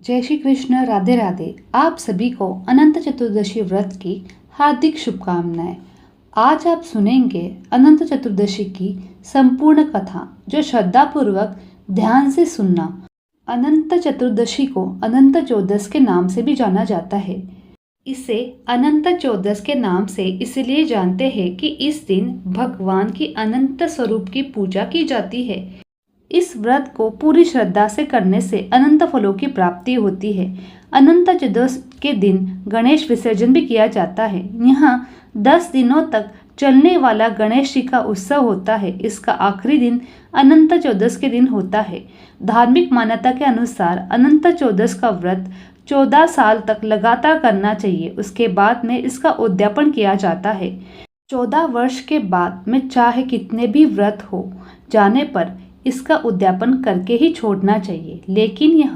जय श्री कृष्ण। राधे राधे। आप सभी को अनंत चतुर्दशी व्रत की हार्दिक शुभकामनाएं। आज आप सुनेंगे अनंत चतुर्दशी की संपूर्ण कथा, जो श्रद्धापूर्वक ध्यान से सुनना। अनंत चतुर्दशी को अनंत चौदस के नाम से भी जाना जाता है। इसे अनंत चौदस के नाम से इसलिए जानते हैं कि इस दिन भगवान की अनंत स्वरूप की पूजा की जाती है। इस व्रत को पूरी श्रद्धा से करने से अनंत फलों की प्राप्ति होती है। अनंत चतुर्दशी के दिन गणेश विसर्जन भी किया जाता है। यहाँ 10 दिनों तक चलने वाला गणेश जी का उत्सव होता है। इसका आखिरी दिन अनंत चतुर्दशी के दिन होता है। धार्मिक मान्यता के अनुसार अनंत चतुर्दशी का व्रत 14 साल तक लगातार करना चाहिए। उसके बाद में इसका उद्यापन किया जाता है। 14 वर्ष के बाद में चाहे कितने भी व्रत हो जाने पर इसका उद्यापन करके ही छोड़ना चाहिए, लेकिन यह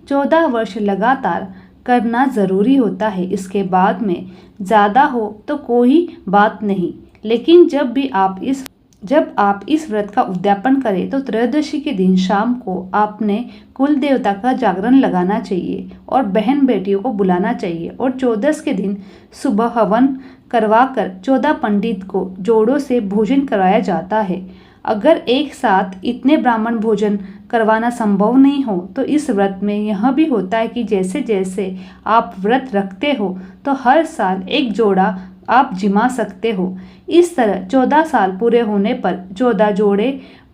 14 वर्ष लगातार करना ज़रूरी होता है। इसके बाद में ज़्यादा हो तो कोई बात नहीं, लेकिन जब आप इस व्रत का उद्यापन करें तो त्रयोदशी के दिन शाम को आपने कुल देवता का जागरण लगाना चाहिए और बहन बेटियों को बुलाना चाहिए। और 14 के दिन सुबह हवन करवाकर 14 पंडित को जोड़ों से भोजन कराया जाता है। अगर एक साथ इतने ब्राह्मण भोजन करवाना संभव नहीं हो तो इस व्रत में यह भी होता है कि जैसे जैसे आप व्रत रखते हो तो हर साल एक जोड़ा आप जिमा सकते हो। इस तरह 14 साल पूरे होने पर 14 जोड़े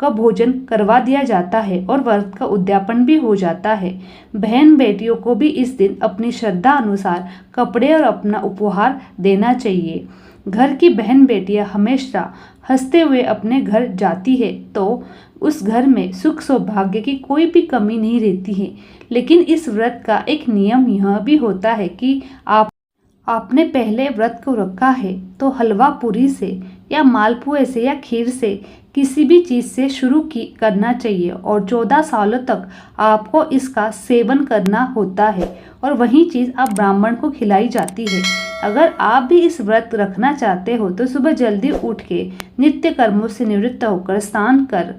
का भोजन करवा दिया जाता है और व्रत का उद्यापन भी हो जाता है। बहन बेटियों को भी इस दिन अपनी श्रद्धा अनुसार कपड़े और अपना उपहार देना चाहिए। घर की बहन बेटियां हमेशा हंसते हुए अपने घर जाती है तो उस घर में सुख सौभाग्य की कोई भी कमी नहीं रहती है। लेकिन इस व्रत का एक नियम यह भी होता है कि आपने पहले व्रत को रखा है तो हलवा पूरी से या मालपुए से या खीर से किसी भी चीज़ से शुरू करना चाहिए और 14 सालों तक आपको इसका सेवन करना होता है और वही चीज़ आप ब्राह्मण को खिलाई जाती है। अगर आप भी इस व्रत रखना चाहते हो तो सुबह जल्दी उठ के नित्य कर्मों से निवृत्त होकर स्नान कर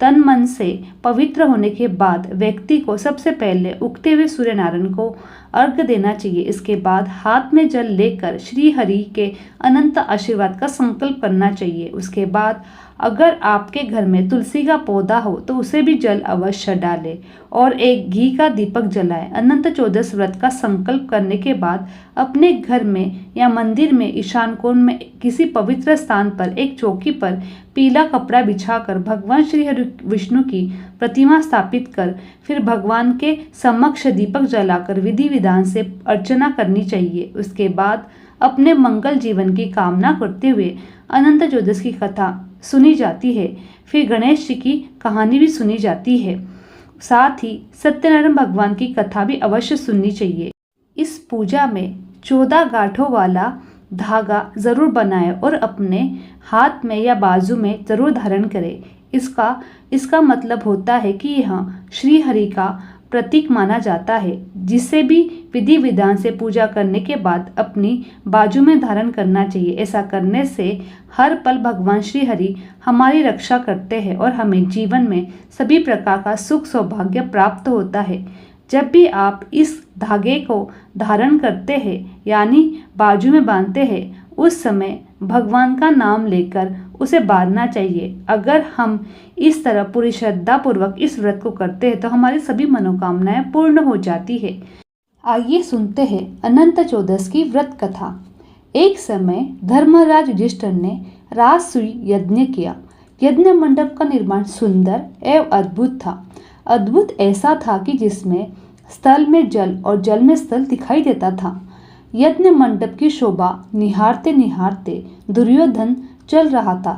तन मन से पवित्र होने के बाद व्यक्ति को सबसे पहले उगते हुए सूर्य नारायण को अर्घ्य देना चाहिए। इसके बाद हाथ में जल लेकर श्री हरि के अनंत आशीर्वाद का संकल्प करना चाहिए। उसके बाद अगर आपके घर में तुलसी का पौधा हो तो उसे भी जल अवश्य डालें और एक घी का दीपक जलाएं। अनंत चतुर्दशी व्रत का संकल्प करने के बाद अपने घर में या मंदिर में ईशान कोण में किसी पवित्र स्थान पर एक चौकी पर पीला कपड़ा बिछाकर भगवान श्री हरि विष्णु की प्रतिमा स्थापित कर फिर भगवान के समक्ष दीपक जलाकर विधि विधान से अर्चना करनी चाहिए। उसके बाद अपने मंगल जीवन की कामना करते हुए अनंत चतुर्दशी की कथा सुनी जाती है। फिर गणेश जी की कहानी भी सुनी जाती है। साथ ही सत्यनारायण भगवान की कथा भी अवश्य सुननी चाहिए। इस पूजा में 14 गांठों वाला धागा जरूर बनाएं और अपने हाथ में या बाजू में जरूर धारण करें। इसका मतलब होता है कि यह श्री हरि का प्रतीक माना जाता है, जिसे भी विधि विधान से पूजा करने के बाद अपनी बाजू में धारण करना चाहिए। ऐसा करने से हर पल भगवान श्री हरि हमारी रक्षा करते हैं और हमें जीवन में सभी प्रकार का सुख सौभाग्य प्राप्त होता है। जब भी आप इस धागे को धारण करते हैं यानी बाजू में बांधते हैं, उस समय भगवान का नाम लेकर उसे बांधना चाहिए। अगर हम इस तरह पूरी श्रद्धा पूर्वक इस व्रत को करते हैं तो हमारी सभी मनोकामनाएं पूर्ण हो जाती है। आइए सुनते हैं अनंत चतुर्दशी की व्रत कथा। एक समय धर्मराज युधिष्ठिर ने राजसूय यज्ञ किया। यज्ञ मंडप का निर्माण सुंदर एवं अद्भुत था। अद्भुत ऐसा था कि जिसमें स्थल में जल और जल में स्थल दिखाई देता था। यज्ञ मंडप की शोभा निहारते निहारते दुर्योधन चल रहा था,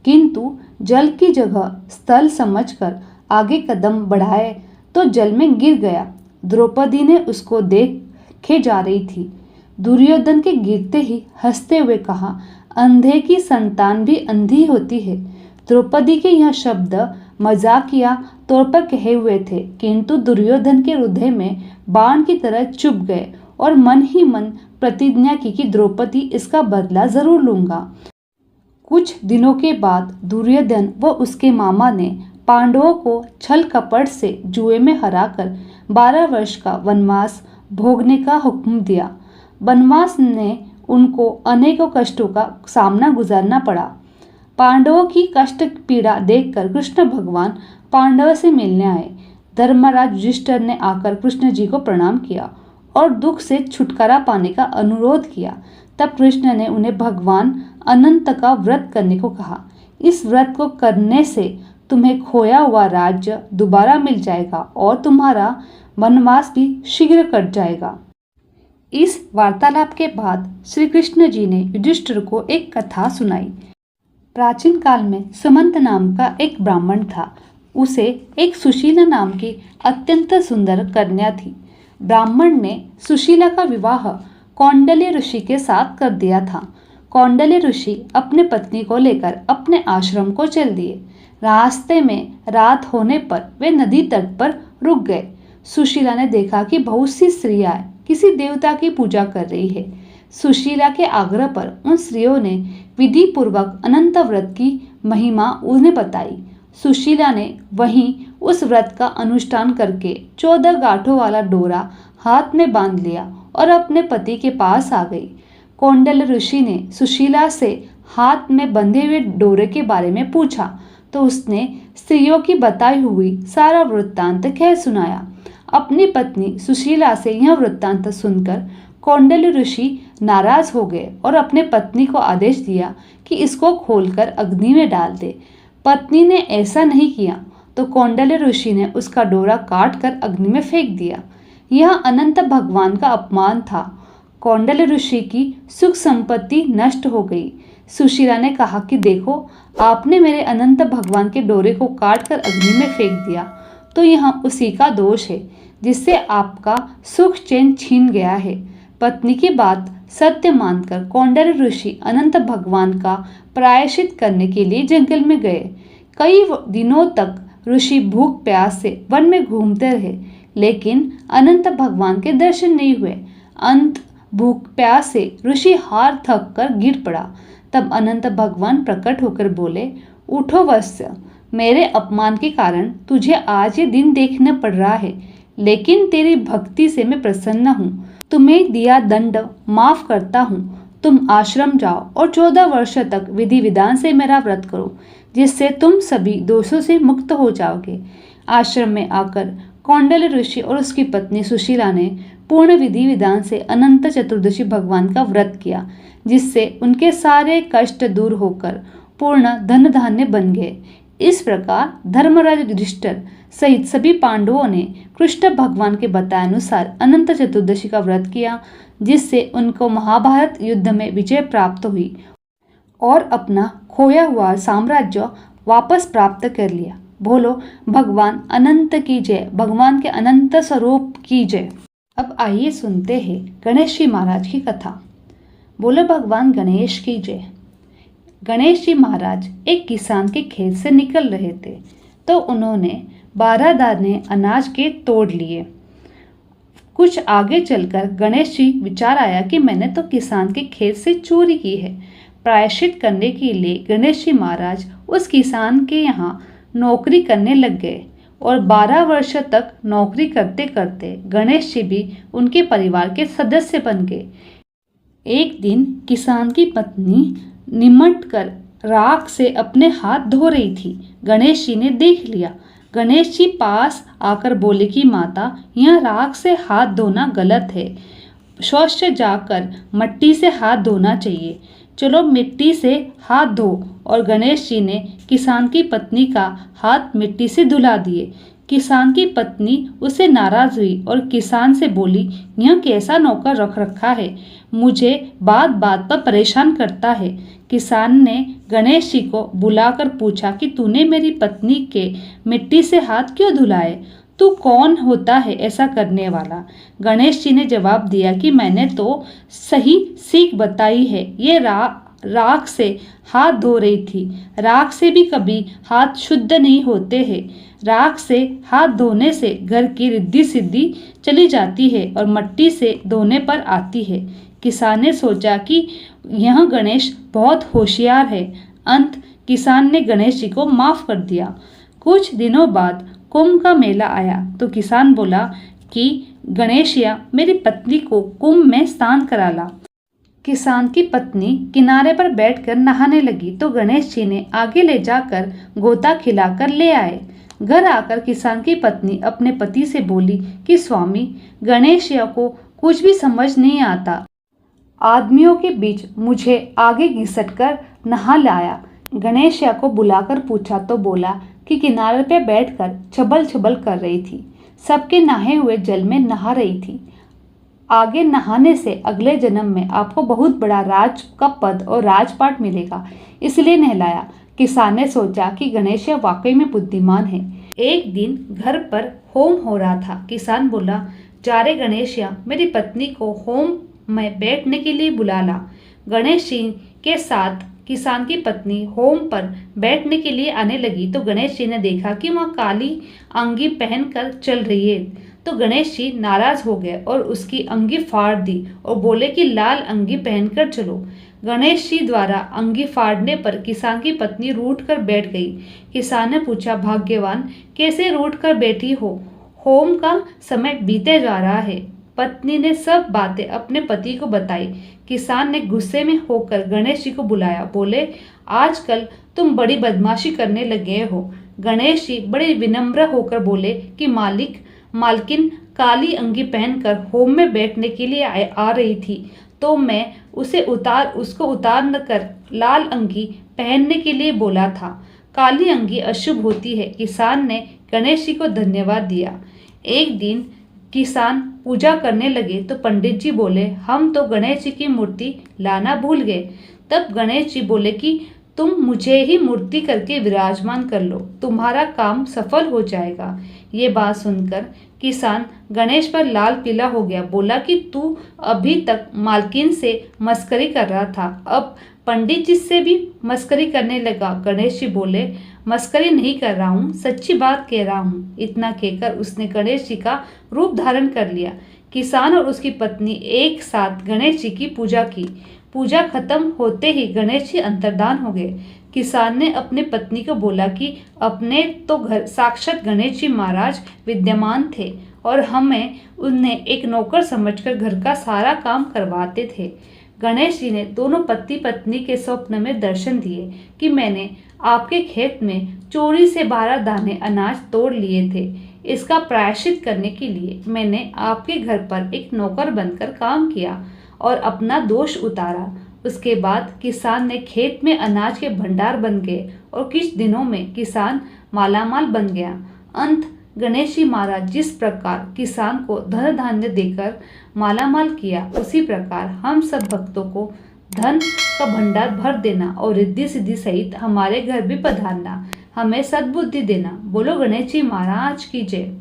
किंतु जल की जगह स्थल समझकर आगे कदम बढ़ाए तो जल में गिर गया। द्रौपदी ने उसको देखे जा रही थी। दुर्योधन के गिरते ही हंसते हुए कहा, अंधे की संतान भी अंधी होती है। द्रौपदी के यह शब्द मजाकिया तौर पर कहे हुए थे, किंतु दुर्योधन के हृदय में बाण की तरह चुभ गए और मन ही मन प्रतिज्ञा की कि द्रौपदी इसका बदला जरूर लूंगा। कुछ दिनों के बाद दुर्योधन व उसके मामा ने पांडवों को छल कपट से जुए में हराकर 12 वर्ष का वनवास भोगने का हुक्म दिया। वनवास ने उनको अनेकों कष्टों का सामना गुजारना पड़ा। पांडवों की कष्ट पीड़ा देखकर कृष्ण भगवान पांडवों से मिलने आए। धर्मराज युधिष्ठिर ने आकर कृष्ण जी को प्रणाम किया और दुख से छुटकारा पाने का अनुरोध किया। तब कृष्ण ने उन्हें भगवान अनंत का व्रत करने को कहा। इस व्रत को करने से तुम्हें खोया हुआ राज्य दोबारा मिल जाएगा और तुम्हारा वनवास भी शीघ्र कट जाएगा। इस वार्तालाप के बाद श्री कृष्ण जी ने युधिष्ठिर को एक कथा सुनाई। प्राचीन काल में सुमंत नाम का एक ब्राह्मण था। उसे एक सुशीला नाम की अत्यंत सुंदर कन्या थी। ब्राह्मण ने सुशीला का विवाह कौंडल्य ऋषि के साथ कर दिया था। कौंडल्य ऋषि अपने पत्नी को लेकर अपने आश्रम को चल दिए। रास्ते में रात होने पर वे नदी तट पर रुक गए। सुशीला ने देखा कि बहुत सी स्त्रियां किसी देवता की पूजा कर रही है। सुशीला के आग्रह पर उन स्त्रियों ने विधि पूर्वक अनंत व्रत की महिमा उन्हें बताई। सुशीला ने वहीं उस व्रत का अनुष्ठान करके 14 गांठों वाला डोरा हाथ में बांध लिया और अपने पति के पास आ गई। कौंडल्य ऋषि ने सुशीला से हाथ में बंधे हुए डोरे के बारे में पूछा तो उसने स्त्रियों की बताई हुई सारा वृत्तांत कह सुनाया। अपनी पत्नी सुशीला से यह वृत्तांत सुनकर कौंडल्य ऋषि नाराज हो गए और अपने पत्नी को आदेश दिया कि इसको खोलकर अग्नि में डाल दे। पत्नी ने ऐसा नहीं किया तो कौंडल्य ऋषि ने उसका डोरा काट कर अग्नि में फेंक दिया। यह अनंत भगवान का अपमान था। कौंडल्य ऋषि की सुख संपत्ति नष्ट हो गई। सुशीला ने कहा कि देखो, आपने मेरे अनंत भगवान के डोरे को काट कर अग्नि में फेंक दिया तो यह उसी का दोष है जिससे आपका सुख चैन छीन गया है। पत्नी की बात सत्य मानकर कौंडल्य ऋषि अनंत भगवान का प्रायश्चित करने के लिए जंगल में गए। कई दिनों तक ऋषि भूख प्यास से वन में घूमते रहे लेकिन अनंत भगवान के दर्शन नहीं हुए। अंत भूख प्यास से ऋषि हार थक कर गिर पड़ा। तब अनंत भगवान प्रकट होकर बोले, उठो वत्स, मेरे अपमान के कारण तुझे आज ये दिन देखना पड़ रहा है, लेकिन तेरी भक्ति से मैं प्रसन्न हूँ। तुम्हें दिया दंड माफ करता हूँ। तुम आश्रम जाओ और 14 वर्ष तक विधि विधान से मेरा व्रत करो, जिससे तुम सभी दोषों से मुक्त हो जाओगे। आश्रम में आकर कौंडल्य ऋषि और उसकी पत्नी सुशीला ने पूर्ण विधि विधान से अनंत चतुर्दशी भगवान का व्रत किया, जिससे उनके सारे कष्ट दूर होकर पूर्ण धन धान्य बन गए। इस प्रकार धर्मराज युधिष्ठिर सहित सभी पांडवों ने कृष्ण भगवान के बताए अनुसार अनंत चतुर्दशी का व्रत किया, जिससे उनको महाभारत युद्ध में विजय प्राप्त हुई और अपना खोया हुआ साम्राज्य वापस प्राप्त कर लिया। बोलो भगवान अनंत की जय, भगवान के अनंत स्वरूप की जय। अब आइए सुनते हैं गणेश जी महाराज की कथा। बोलो भगवान गणेश की जय। गणेश जी महाराज एक किसान के खेत से निकल रहे थे तो उन्होंने 12 दाने अनाज के तोड़ लिए। कुछ आगे चलकर गणेश जी विचार आया कि मैंने तो किसान के खेत से चोरी की है। प्रायश्चित करने के लिए गणेश जी महाराज उस किसान के यहाँ नौकरी करने लग गए और 12 वर्ष तक नौकरी करते करते गणेश जी भी उनके परिवार के सदस्य बन गए। एक दिन किसान की पत्नी निमट कर राख से अपने हाथ धो रही थी। गणेश जी ने देख लिया। गणेश जी पास आकर बोले कि माता, यह राख से हाथ धोना गलत है। शौच जाकर मिट्टी से हाथ धोना चाहिए। चलो मिट्टी से हाथ धो। और गणेश जी ने किसान की पत्नी का हाथ मिट्टी से धुला दिए। किसान की पत्नी उससे नाराज हुई और किसान से बोली, यह कैसा नौकर रख रखा है, मुझे बात बात पर परेशान करता है। किसान ने गणेश जी को बुलाकर पूछा कि तूने मेरी पत्नी के मिट्टी से हाथ क्यों धुलाए? तू कौन होता है ऐसा करने वाला? गणेश जी ने जवाब दिया कि मैंने तो सही सीख बताई है। ये राख से हाथ धो रही थी। राख से भी कभी हाथ शुद्ध नहीं होते हैं। राख से हाथ धोने से घर की रिद्धि सिद्धि चली जाती है और मिट्टी से धोने पर आती है। किसान ने सोचा कि यह गणेश बहुत होशियार है। अंत किसान ने गणेश जी को माफ कर दिया। कुछ दिनों बाद कुंभ का मेला आया तो किसान बोला कि गणेशिया मेरी पत्नी को कुंभ में स्नान करा ला। किसान की पत्नी किनारे पर बैठकर नहाने लगी तो गणेश जी ने आगे ले जाकर गोता खिलाकर ले आए। घर आकर किसान की पत्नी अपने पति से बोली कि स्वामी, गणेशिया को कुछ भी समझ नहीं आता, आदमियों के बीच मुझे आगे घिसटकर नहा लाया। गणेशिया को बुलाकर पूछा तो बोला कि किनारे पे बैठकर छबल छबल कर रही थी, सबके नहाए हुए जल में नहा रही थी। आगे नहाने से अगले जन्म में आपको बहुत बड़ा राज का पद और राजपाट मिलेगा, इसलिए नहलाया। किसान ने सोचा कि गणेशिया वाकई में बुद्धिमान है। एक दिन घर पर होम हो रहा था। किसान बोला, जा रे गणेशिया, मेरी पत्नी को होम में बैठने के लिए बुला ला। गणेश जी के साथ किसान की पत्नी होम पर बैठने के लिए आने लगी तो गणेश जी ने देखा कि वह काली अंगी पहनकर चल रही है। तो गणेश जी नाराज हो गए और उसकी अंगी फाड़ दी और बोले कि लाल अंगी पहनकर चलो। गणेश जी द्वारा अंगी फाड़ने पर किसान की पत्नी रूठ कर बैठ गई। किसान ने पूछा, भाग्यवान, कैसे रूठ कर बैठी हो? होम का समय बीते जा रहा है। पत्नी ने सब बातें अपने पति को बताई। किसान ने गुस्से में होकर गणेश जी को बुलाया। बोले, आजकल तुम बड़ी बदमाशी करने लगे हो। गणेश जी बड़े विनम्र होकर बोले कि मालकिन काली अंगी पहनकर होम में बैठने के लिए आ रही थी तो मैं उसको उतार न कर लाल अंगी पहनने के लिए बोला था। काली अंगी अशुभ होती है। किसान ने गणेश जी को धन्यवाद दिया। एक दिन किसान पूजा करने लगे तो पंडित जी बोले, हम तो गणेश जी की मूर्ति लाना भूल गए। तब गणेश जी बोले कि तुम मुझे ही मूर्ति करके विराजमान कर लो, तुम्हारा काम सफल हो जाएगा। ये बात सुनकर किसान गणेश पर लाल पीला हो गया। बोला कि तू अभी तक मालकिन से मस्करी कर रहा था, अब पंडित जी से भी मस्करी करने लगा। गणेश जी बोले, मस्करी नहीं कर रहा हूँ, सच्ची बात कह रहा हूँ। इतना कहकर उसने गणेश जी का रूप धारण कर लिया। किसान और उसकी पत्नी एक साथ गणेश जी की पूजा की। पूजा खत्म होते ही गणेश जी अंतर्धान हो गए। किसान ने अपने पत्नी को बोला कि अपने तो घर साक्षात गणेश जी महाराज विद्यमान थे और हमें उन्हें एक नौकर समझकर घर का सारा काम करवाते थे। गणेश जी ने दोनों पति पत्नी के स्वप्न में दर्शन दिए कि मैंने आपके खेत में चोरी से 12 दाने अनाज तोड़ लिए थे। इसका प्रायश्चित करने के लिए मैंने आपके घर पर एक नौकर बनकर काम किया और अपना दोष उतारा। उसके बाद किसान ने खेत में अनाज के भंडार बन गए और कुछ दिनों में किसान मालामाल बन गया। अंत गणेश जी महाराज जिस प्रकार किसान को धन धान्य देकर मालामाल किया, उसी प्रकार हम सब भक्तों को धन का भंडार भर देना और रिद्धि सिद्धि सहित हमारे घर भी पधारना, हमें सद्बुद्धि देना। बोलो गणेश जी महाराज की जय।